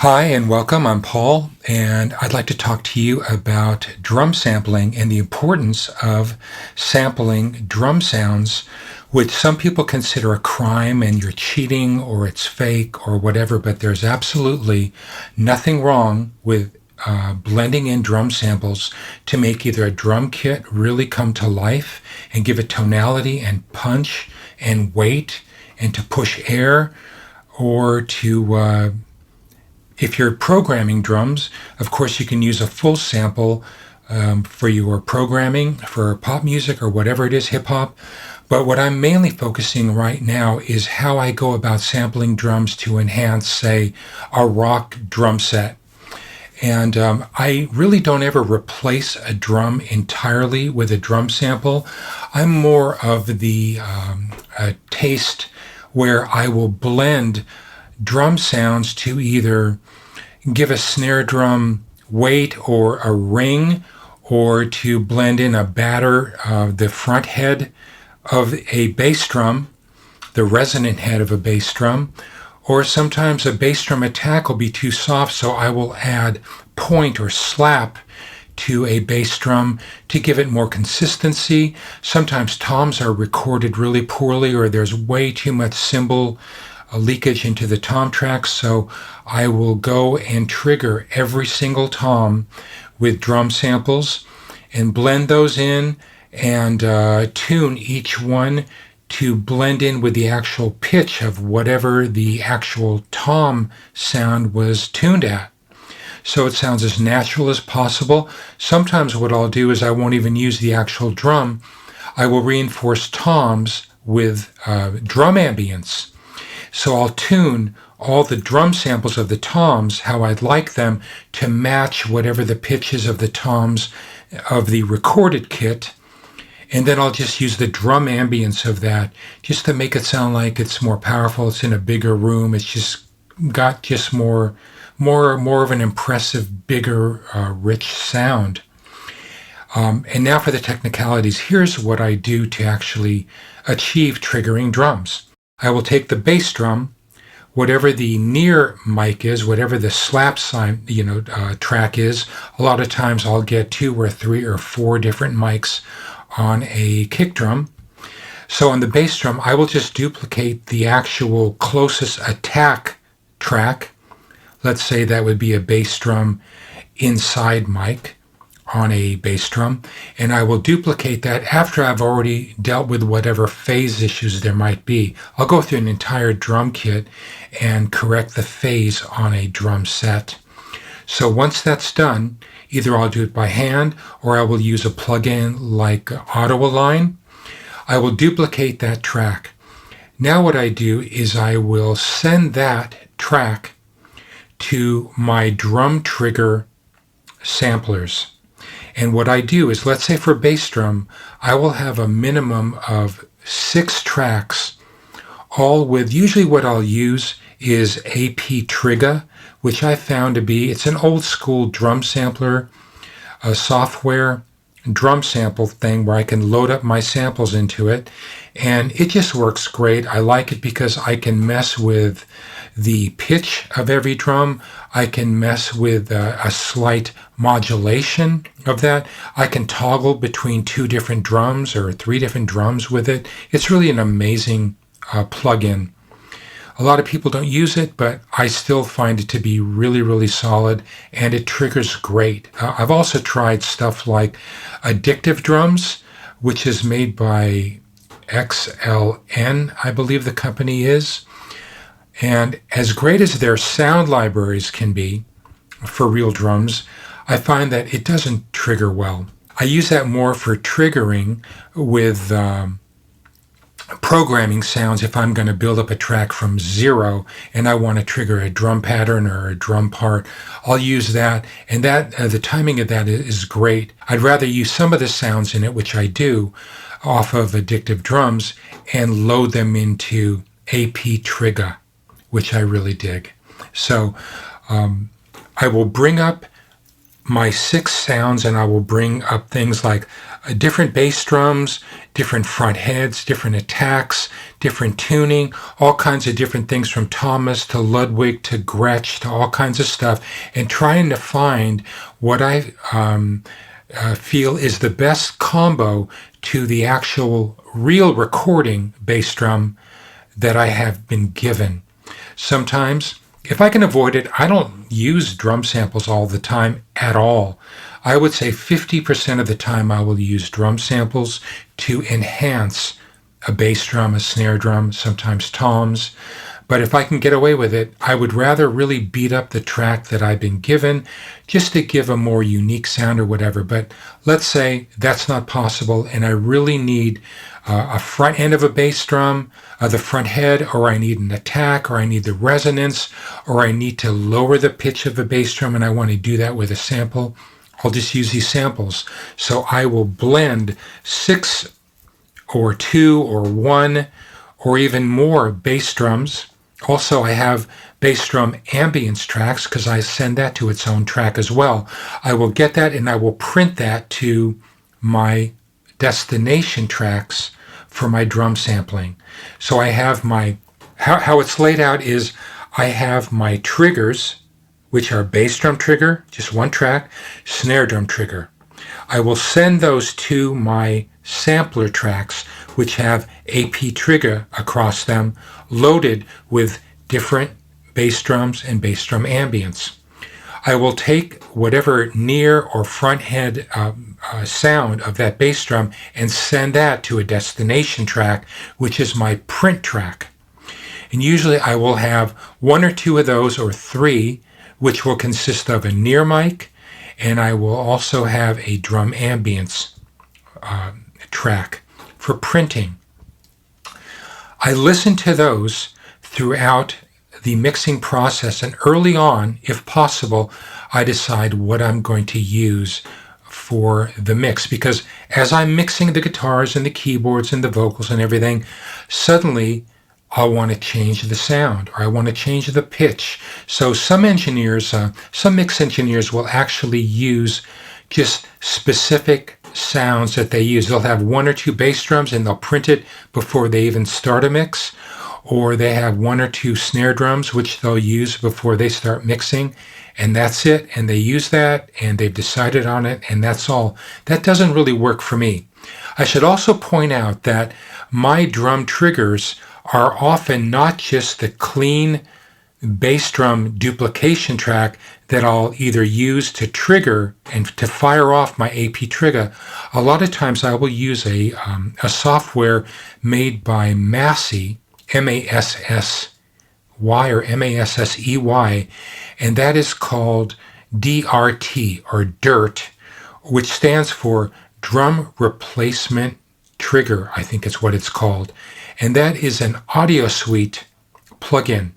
Hi and welcome. I'm Paul, and I'd like to talk to you about drum sampling and the importance of sampling drum sounds, which some people consider a crime and you're cheating or it's fake or whatever, but there's absolutely nothing wrong with blending in drum samples to make either a drum kit really come to life and give it tonality and punch and weight and to push air or to if you're programming drums, of course, you can use a full sample for your programming, for pop music or whatever it is, hip hop. But what I'm mainly focusing right now is how I go about sampling drums to enhance, say, a rock drum set. And I really don't ever replace a drum entirely with a drum sample. I'm more of the taste where I will blend drum sounds to either give a snare drum weight or a ring, or to blend in a batter, the front head of a bass drum, the resonant head of a bass drum, or sometimes a bass drum attack will be too soft, so I will add point or slap to a bass drum to give it more consistency. Sometimes toms are recorded really poorly, or there's way too much cymbal leakage into the tom tracks, so I will go and trigger every single tom with drum samples and blend those in and tune each one to blend in with the actual pitch of whatever the actual tom sound was tuned at. So it sounds as natural as possible. Sometimes what I'll do is I won't even use the actual drum. I will reinforce toms with drum ambience. So I'll tune all the drum samples of the toms how I'd like them to match whatever the pitch is of the toms of the recorded kit. And then I'll just use the drum ambience of that just to make it sound like it's more powerful. It's in a bigger room. It's just got just more of an impressive, bigger, rich sound. And now for the technicalities. Here's what I do to actually achieve triggering drums. I will take the bass drum, whatever the near mic is, whatever the slap sign, track is. A lot of times I'll get 2 or 3 or 4 different mics on a kick drum. So on the bass drum, I will just duplicate the actual closest attack track. Let's say that would be a bass drum inside mic on a bass drum, and I will duplicate that after I've already dealt with whatever phase issues there might be. I'll go through an entire drum kit and correct the phase on a drum set. So once that's done, either I'll do it by hand or I will use a plugin like Auto Align. I will duplicate that track. Now what I do is I will send that track to my drum trigger samplers. And what I do is, let's say for bass drum, I will have a minimum of 6 tracks, all with, usually what I'll use is AP Trigger, which I found to be, it's an old school drum sampler, a software drum sample thing where I can load up my samples into it. And it just works great. I like it because I can mess with the pitch of every drum. I can mess with a slight modulation of that. I can toggle between 2 different drums or 3 different drums with it. It's really an amazing plugin. A lot of people don't use it, but I still find it to be really, really solid, and it triggers great. I've also tried stuff like Addictive Drums, which is made by XLN, I believe the company is. And as great as their sound libraries can be for real drums, I find that it doesn't trigger well. I use that more for triggering with programming sounds if I'm going to build up a track from 0 and I want to trigger a drum pattern or a drum part. I'll use that, and that the timing of that is great. I'd rather use some of the sounds in it, which I do, off of Addictive Drums, and load them into AP Trigger, which I really dig. So I will bring up my 6 sounds, and I will bring up things like different bass drums, different front heads, different attacks, different tuning, all kinds of different things from Thomas to Ludwig to Gretsch to all kinds of stuff, and trying to find what I feel is the best combo to the actual real recording bass drum that I have been given. Sometimes, if I can avoid it, I don't use drum samples all the time at all. I would say 50% of the time I will use drum samples to enhance a bass drum, a snare drum, sometimes toms. But if I can get away with it, I would rather really beat up the track that I've been given just to give a more unique sound or whatever. But let's say that's not possible and I really need a front end of a bass drum, the front head, or I need an attack, or I need the resonance, or I need to lower the pitch of a bass drum and I want to do that with a sample. I'll just use these samples. So I will blend 6 or 2 or 1 or even more bass drums. Also, I have bass drum ambience tracks because I send that to its own track as well. I will get that and I will print that to my destination tracks for my drum sampling. So I have my, how it's laid out is I have my triggers, which are bass drum trigger, just one track, snare drum trigger. I will send those to my sampler tracks, which have AP trigger across them, loaded with different bass drums and bass drum ambience. I will take whatever near or front head sound of that bass drum and send that to a destination track, which is my print track. And usually I will have 1 or 2 of those, or 3, which will consist of a near mic, and I will also have a drum ambience track for printing. I listen to those throughout the mixing process, and early on, if possible, I decide what I'm going to use for the mix, because as I'm mixing the guitars and the keyboards and the vocals and everything, suddenly I want to change the sound, or I want to change the pitch. So some engineers, some mix engineers will actually use just specific sounds that they use. They'll have 1 or 2 bass drums and they'll print it before they even start a mix, or they have 1 or 2 snare drums which they'll use before they start mixing, and that's it, and they use that and they've decided on it, and that's all. That doesn't really work for me. I should also point out that my drum triggers are often not just the clean bass drum duplication track that I'll either use to trigger and to fire off my AP trigger. A lot of times I will use a software made by Massey, M-A-S-S-Y or M-A-S-S-E-Y, and that is called DRT, or DIRT, which stands for Drum Replacement Trigger, I think is what it's called. And that is an Audio Suite plugin.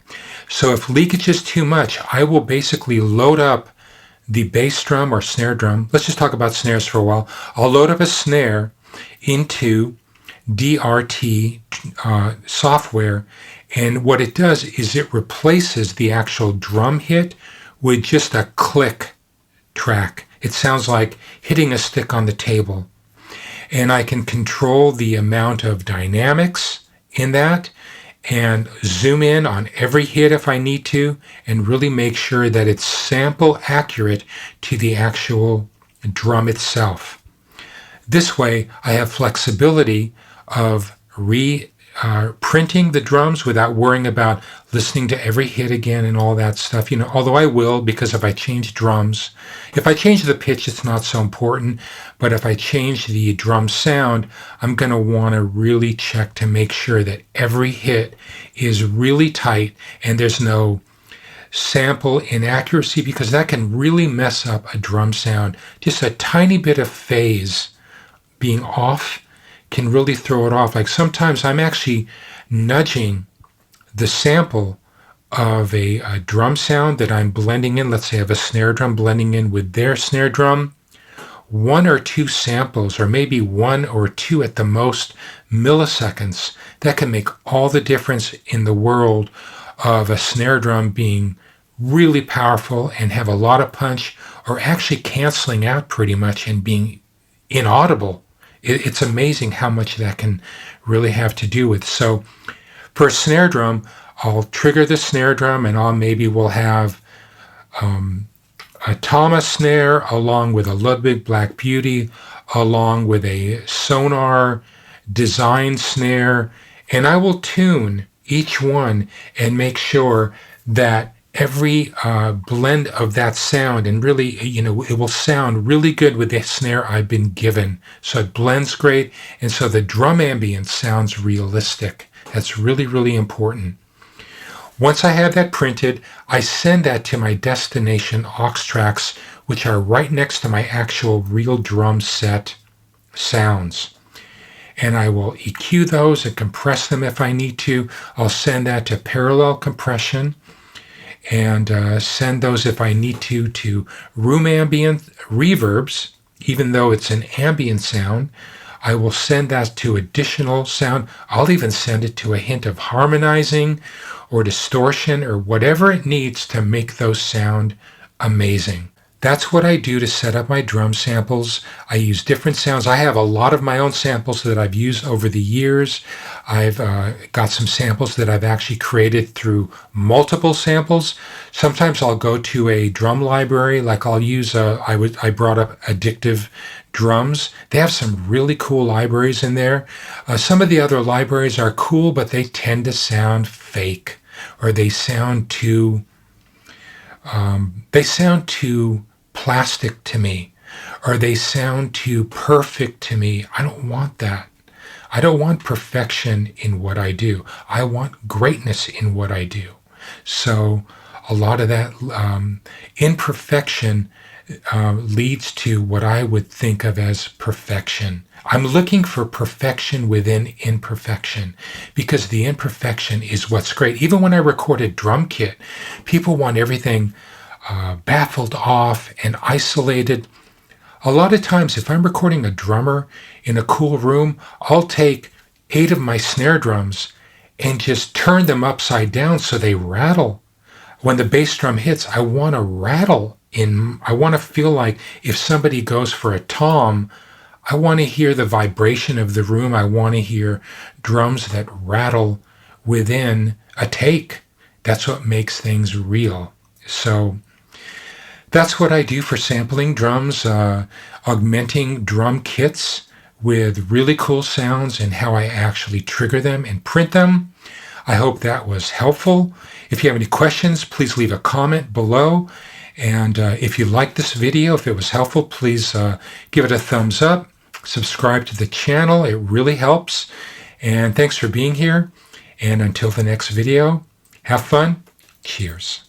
So if leakage is too much, I will basically load up the bass drum or snare drum. Let's just talk about snares for a while. I'll load up a snare into DRT software, and what it does is it replaces the actual drum hit with just a click track. It sounds like hitting a stick on the table. And I can control the amount of dynamics in that and zoom in on every hit if I need to, and really make sure that it's sample accurate to the actual drum itself. This way I have flexibility of printing the drums without worrying about listening to every hit again and all that stuff. Although I will, because if I change drums, if I change the pitch, it's not so important. But if I change the drum sound, I'm going to want to really check to make sure that every hit is really tight and there's no sample inaccuracy, because that can really mess up a drum sound. Just a tiny bit of phase being off can really throw it off. Like sometimes I'm actually nudging the sample of a drum sound that I'm blending in. Let's say I have a snare drum blending in with their snare drum. 1 or 2 samples, or maybe 1 or 2 at the most milliseconds, that can make all the difference in the world of a snare drum being really powerful and have a lot of punch, or actually canceling out pretty much and being inaudible It's amazing how much that can really have to do with. So for a snare drum, I'll trigger the snare drum, and we'll have a Thomas snare along with a Ludwig Black Beauty, along with a Sonar design snare, and I will tune each one and make sure that every blend of that sound, and really, it will sound really good with the snare I've been given. So it blends great, and so the drum ambience sounds realistic. That's really, really important. Once I have that printed, I send that to my destination aux tracks, which are right next to my actual real drum set sounds. And I will EQ those and compress them if I need to. I'll send that to parallel compression and send those, if I need to room ambient reverbs, even though it's an ambient sound. I will send that to additional sound. I'll even send it to a hint of harmonizing or distortion or whatever it needs to make those sound amazing. That's what I do to set up my drum samples. I use different sounds. I have a lot of my own samples that I've used over the years. I've got some samples that I've actually created through multiple samples. Sometimes I'll go to a drum library, like I'll use, I brought up Addictive Drums. They have some really cool libraries in there. Some of the other libraries are cool, but they tend to sound fake, or they sound too plastic to me, or they sound too perfect to me. I don't want that. I don't want perfection in what I do. I want greatness in what I do. So a lot of that imperfection leads to what I would think of as perfection. I'm looking for perfection within imperfection, because the imperfection is what's great. Even when I record a drum kit, people want everything baffled off and isolated. A lot of times, if I'm recording a drummer in a cool room, I'll take 8 of my snare drums and just turn them upside down so they rattle. When the bass drum hits, I want to rattle. I want to feel like if somebody goes for a tom, I want to hear the vibration of the room. I want to hear drums that rattle within a take. That's what makes things real. So that's what I do for sampling drums, augmenting drum kits with really cool sounds, and how I actually trigger them and print them. I hope that was helpful. If you have any questions, please leave a comment below. And if you liked this video, if it was helpful, please give it a thumbs up. Subscribe to the channel. It really helps. And thanks for being here. And until the next video, have fun. Cheers.